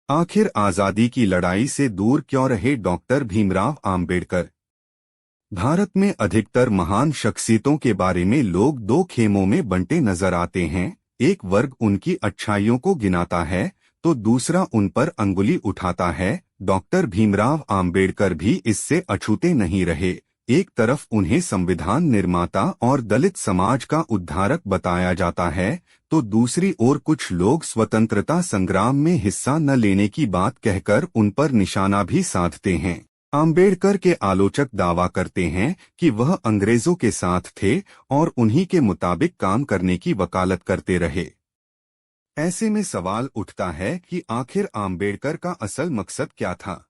आखिर आजादी की लड़ाई से दूर क्यों रहे डॉक्टर भीमराव आम्बेडकर। भारत में अधिकतर महान शख्सियतों के बारे में लोग दो खेमों में बंटे नजर आते हैं। एक वर्ग उनकी अच्छाइयों को गिनाता है तो दूसरा उन पर अंगुली उठाता है। डॉक्टर भीमराव आम्बेडकर भी इससे अछूते नहीं रहे। एक तरफ उन्हें संविधान निर्माता और दलित समाज का उद्धारक बताया जाता है तो दूसरी ओर कुछ लोग स्वतंत्रता संग्राम में हिस्सा न लेने की बात कहकर उन पर निशाना भी साधते हैं। आम्बेडकर के आलोचक दावा करते हैं कि वह अंग्रेजों के साथ थे और उन्हीं के मुताबिक काम करने की वकालत करते रहे। ऐसे में सवाल उठता है कि आखिर आम्बेडकर का असल मकसद क्या था।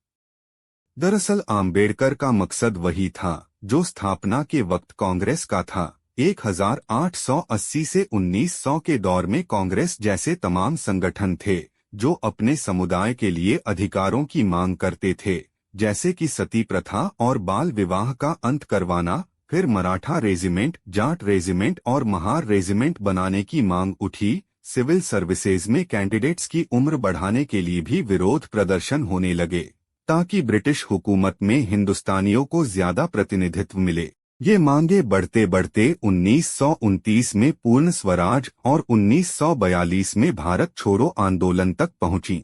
दरअसल आम्बेडकर का मकसद वही था जो स्थापना के वक्त कांग्रेस का था। 1880 से 1900 के दौर में कांग्रेस जैसे तमाम संगठन थे जो अपने समुदाय के लिए अधिकारों की मांग करते थे, जैसे कि सती प्रथा और बाल विवाह का अंत करवाना। फिर मराठा रेजिमेंट, जाट रेजिमेंट और महार रेजिमेंट बनाने की मांग उठी। सिविल सर्विसेज में कैंडिडेट्स की उम्र बढ़ाने के लिए भी विरोध प्रदर्शन होने लगे ताकि ब्रिटिश हुकूमत में हिंदुस्तानियों को ज्यादा प्रतिनिधित्व मिले। ये मांगे बढ़ते बढ़ते 1929 में पूर्ण स्वराज और 1942 में भारत छोड़ो आंदोलन तक पहुंची।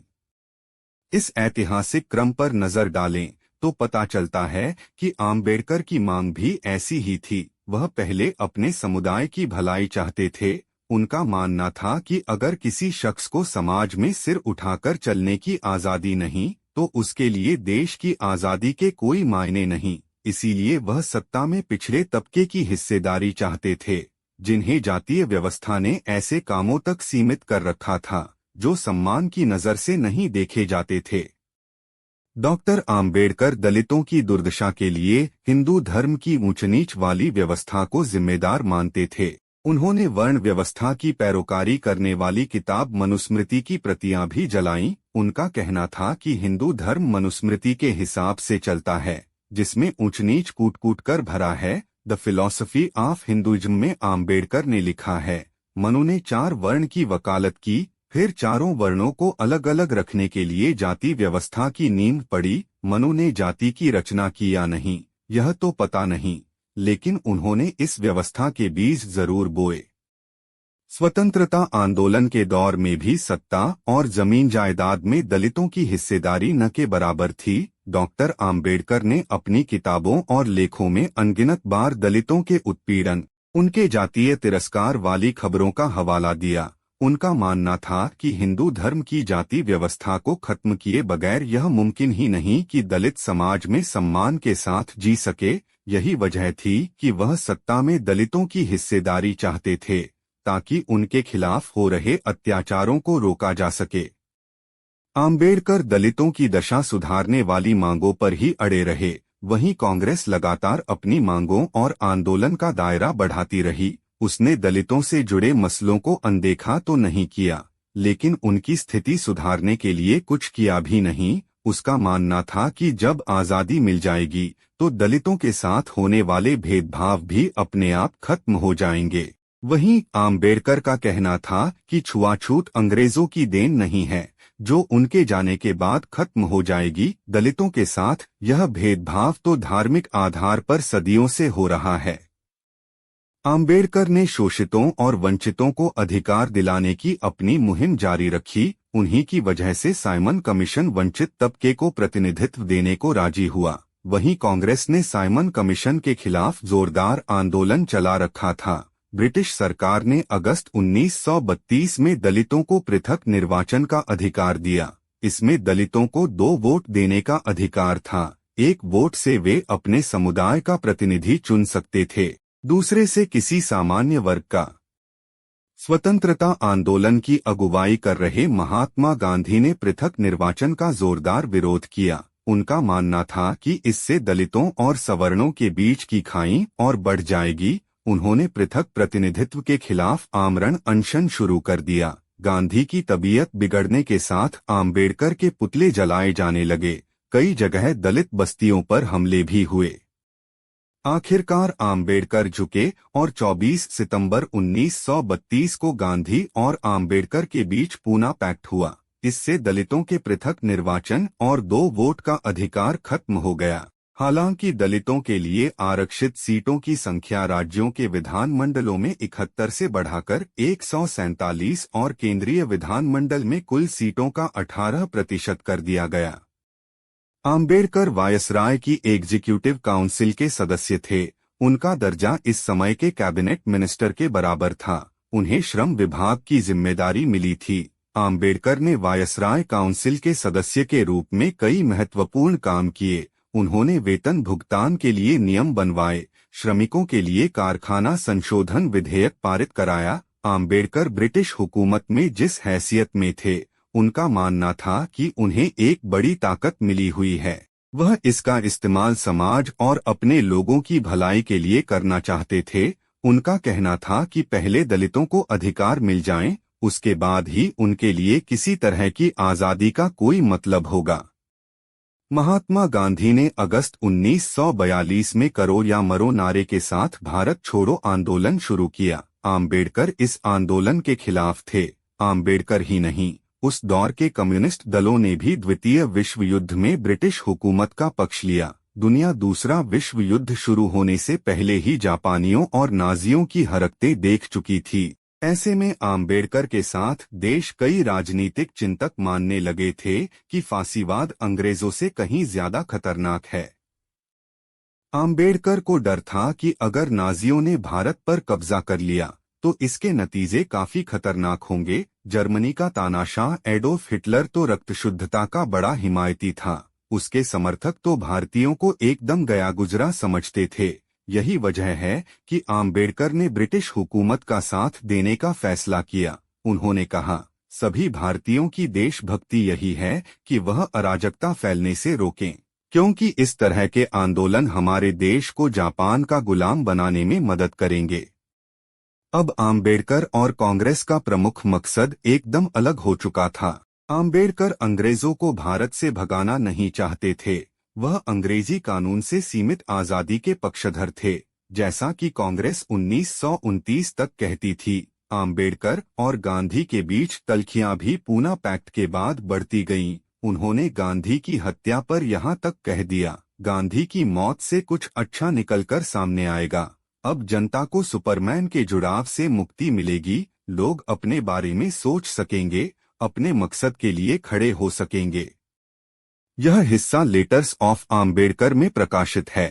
इस ऐतिहासिक क्रम पर नजर डालें तो पता चलता है कि आम्बेडकर की मांग भी ऐसी ही थी। वह पहले अपने समुदाय की भलाई चाहते थे। उनका मानना था कि अगर किसी शख्स को समाज में सिर उठाकर चलने की आजादी नहीं तो उसके लिए देश की आजादी के कोई मायने नहीं। इसीलिए वह सत्ता में पिछड़े तबके की हिस्सेदारी चाहते थे, जिन्हें जातीय व्यवस्था ने ऐसे कामों तक सीमित कर रखा था जो सम्मान की नजर से नहीं देखे जाते थे। डॉक्टर आम्बेडकर दलितों की दुर्दशा के लिए हिंदू धर्म की ऊंच नीच वाली व्यवस्था को जिम्मेदार मानते थे। उन्होंने वर्ण व्यवस्था की पैरोकारी करने वाली किताब मनुस्मृति की प्रतियां भी जलाईं। उनका कहना था कि हिंदू धर्म मनुस्मृति के हिसाब से चलता है, जिसमें ऊंच नीच कूट कूट कर भरा है। द फिलॉसफी ऑफ हिंदुइज्म में आम्बेडकर ने लिखा है, मनु ने 4 वर्ण की वकालत की, फिर चारों वर्णों को अलग अलग रखने के लिए जाति व्यवस्था की नींव पड़ी। मनु ने जाति की रचना की या नहीं यह तो पता नहीं, लेकिन उन्होंने इस व्यवस्था के बीज जरूर बोए। स्वतंत्रता आंदोलन के दौर में भी सत्ता और जमीन जायदाद में दलितों की हिस्सेदारी न के बराबर थी। डॉक्टर आम्बेडकर ने अपनी किताबों और लेखों में अनगिनत बार दलितों के उत्पीड़न, उनके जातीय तिरस्कार वाली खबरों का हवाला दिया। उनका मानना था कि हिंदू धर्म की जाति व्यवस्था को खत्म किए बगैर यह मुमकिन ही नहीं कि दलित समाज में सम्मान के साथ जी सके। यही वजह थी कि वह सत्ता में दलितों की हिस्सेदारी चाहते थे ताकि उनके खिलाफ हो रहे अत्याचारों को रोका जा सके। आम्बेडकर दलितों की दशा सुधारने वाली मांगों पर ही अड़े रहे। वहीं कांग्रेस लगातार अपनी मांगों और आंदोलन का दायरा बढ़ाती रही। उसने दलितों से जुड़े मसलों को अनदेखा तो नहीं किया, लेकिन उनकी स्थिति सुधारने के लिए कुछ किया भी नहीं। उसका मानना था कि जब आजादी मिल जाएगी तो दलितों के साथ होने वाले भेदभाव भी अपने आप खत्म हो जाएंगे। वहीं आम्बेडकर का कहना था कि छुआछूत अंग्रेजों की देन नहीं है, जो उनके जाने के बाद खत्म हो जाएगी। दलितों के साथ यह भेदभाव तो धार्मिक आधार पर सदियों से हो रहा है। आम्बेडकर ने शोषितों और वंचितों को अधिकार दिलाने की अपनी मुहिम जारी रखी। उन्हीं की वजह से साइमन कमीशन वंचित तबके को प्रतिनिधित्व देने को राजी हुआ। वहीं कांग्रेस ने साइमन कमीशन के खिलाफ जोरदार आंदोलन चला रखा था। ब्रिटिश सरकार ने अगस्त 1932 में दलितों को पृथक निर्वाचन का अधिकार दिया। इसमें दलितों को 2 वोट देने का अधिकार था। एक वोट से वे अपने समुदाय का प्रतिनिधि चुन सकते थे, दूसरे से किसी सामान्य वर्ग का। स्वतंत्रता आंदोलन की अगुवाई कर रहे महात्मा गांधी ने पृथक निर्वाचन का जोरदार विरोध किया। उनका मानना था कि इससे दलितों और सवर्णों के बीच की खाई और बढ़ जाएगी। उन्होंने पृथक प्रतिनिधित्व के खिलाफ आमरण अनशन शुरू कर दिया। गांधी की तबीयत बिगड़ने के साथ आम्बेडकर के पुतले जलाए जाने लगे। कई जगह दलित बस्तियों पर हमले भी हुए। आखिरकार आम्बेडकर झुके और 24 सितंबर 1932 को गांधी और आम्बेडकर के बीच पूना पैक्ट हुआ। इससे दलितों के पृथक निर्वाचन और 2 वोट का अधिकार खत्म हो गया। हालांकि दलितों के लिए आरक्षित सीटों की संख्या राज्यों के विधानमंडलों में 71 से बढ़ाकर 147 और केंद्रीय विधानमंडल में कुल सीटों का 18% कर दिया गया। आम्बेडकर वायसराय की एग्जीक्यूटिव काउंसिल के सदस्य थे। उनका दर्जा इस समय के कैबिनेट मिनिस्टर के बराबर था। उन्हें श्रम विभाग की जिम्मेदारी मिली थी। आम्बेडकर ने वायसराय काउंसिल के सदस्य के रूप में कई महत्वपूर्ण काम किए। उन्होंने वेतन भुगतान के लिए नियम बनवाए, श्रमिकों के लिए कारखाना संशोधन विधेयक पारित कराया। आम्बेडकर ब्रिटिश हुकूमत में जिस हैसियत में थे, उनका मानना था कि उन्हें एक बड़ी ताकत मिली हुई है। वह इसका इस्तेमाल समाज और अपने लोगों की भलाई के लिए करना चाहते थे। उनका कहना था कि पहले दलितों को अधिकार मिल जाएं, उसके बाद ही उनके लिए किसी तरह की आज़ादी का कोई मतलब होगा। महात्मा गांधी ने अगस्त 1942 में करो या मरो नारे के साथ भारत छोड़ो आंदोलन शुरू किया। आम्बेडकर इस आंदोलन के खिलाफ थे। आम्बेडकर ही नहीं, उस दौर के कम्युनिस्ट दलों ने भी द्वितीय विश्व युद्ध में ब्रिटिश हुकूमत का पक्ष लिया। दुनिया दूसरा विश्व युद्ध शुरू होने से पहले ही जापानियों और नाजियों की हरकतें देख चुकी थी। ऐसे में आम्बेडकर के साथ देश कई राजनीतिक चिंतक मानने लगे थे कि फांसीवाद अंग्रेजों से कहीं ज्यादा खतरनाक है। आम्बेडकर को डर था कि अगर नाजियों ने भारत पर कब्जा कर लिया तो इसके नतीजे काफी खतरनाक होंगे। जर्मनी का तानाशाह एडोल्फ हिटलर तो रक्तशुद्धता का बड़ा हिमायती था। उसके समर्थक तो भारतीयों को एकदम गया गुजरा समझते थे। यही वजह है कि आम्बेडकर ने ब्रिटिश हुकूमत का साथ देने का फैसला किया। उन्होंने कहा, सभी भारतीयों की देशभक्ति यही है कि वह अराजकता फैलने से रोकें, क्योंकि इस तरह के आंदोलन हमारे देश को जापान का गुलाम बनाने में मदद करेंगे। अब आम्बेडकर और कांग्रेस का प्रमुख मकसद एकदम अलग हो चुका था। आम्बेडकर अंग्रेजों को भारत से भगाना नहीं चाहते थे। वह अंग्रेजी कानून से सीमित आज़ादी के पक्षधर थे, जैसा कि कांग्रेस 1929 तक कहती थी। आम्बेडकर और गांधी के बीच तल्खियां भी पूना पैक्ट के बाद बढ़ती गईं। उन्होंने गांधी की हत्या पर यहां तक कह दिया, गांधी की मौत से कुछ अच्छा निकलकर सामने आएगा। अब जनता को सुपरमैन के जुड़ाव से मुक्ति मिलेगी। लोग अपने बारे में सोच सकेंगे, अपने मकसद के लिए खड़े हो सकेंगे। यह हिस्सा लेटर्स ऑफ आम्बेडकर में प्रकाशित है।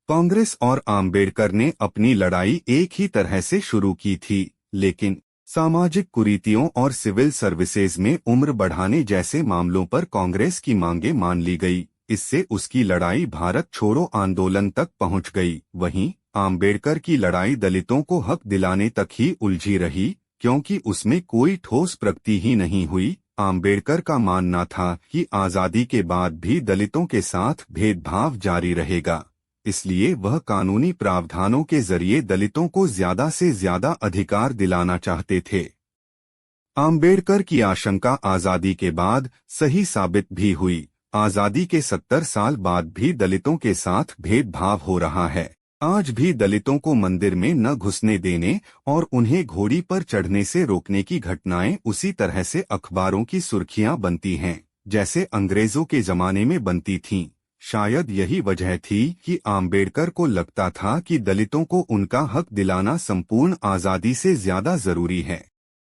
कांग्रेस और आम्बेडकर ने अपनी लड़ाई एक ही तरह से शुरू की थी, लेकिन सामाजिक कुरीतियों और सिविल सर्विसेज में उम्र बढ़ाने जैसे मामलों पर कांग्रेस की मांगें मान ली गई। इससे उसकी लड़ाई भारत छोड़ो आंदोलन तक पहुंच गई। वहीं आम्बेडकर की लड़ाई दलितों को हक दिलाने तक ही उलझी रही, क्योंकि उसमें कोई ठोस प्रगति ही नहीं हुई। आम्बेडकर का मानना था कि आज़ादी के बाद भी दलितों के साथ भेदभाव जारी रहेगा, इसलिए वह कानूनी प्रावधानों के जरिए दलितों को ज्यादा से ज्यादा अधिकार दिलाना चाहते थे। आम्बेडकर की आशंका आज़ादी के बाद सही साबित भी हुई। आज़ादी के 70 साल बाद भी दलितों के साथ भेदभाव हो रहा है। आज भी दलितों को मंदिर में न घुसने देने और उन्हें घोड़ी पर चढ़ने से रोकने की घटनाएं उसी तरह से अखबारों की सुर्खियां बनती हैं, जैसे अंग्रेजों के जमाने में बनती थीं। शायद यही वजह थी कि आम्बेडकर को लगता था कि दलितों को उनका हक दिलाना संपूर्ण आज़ादी से ज्यादा जरूरी है।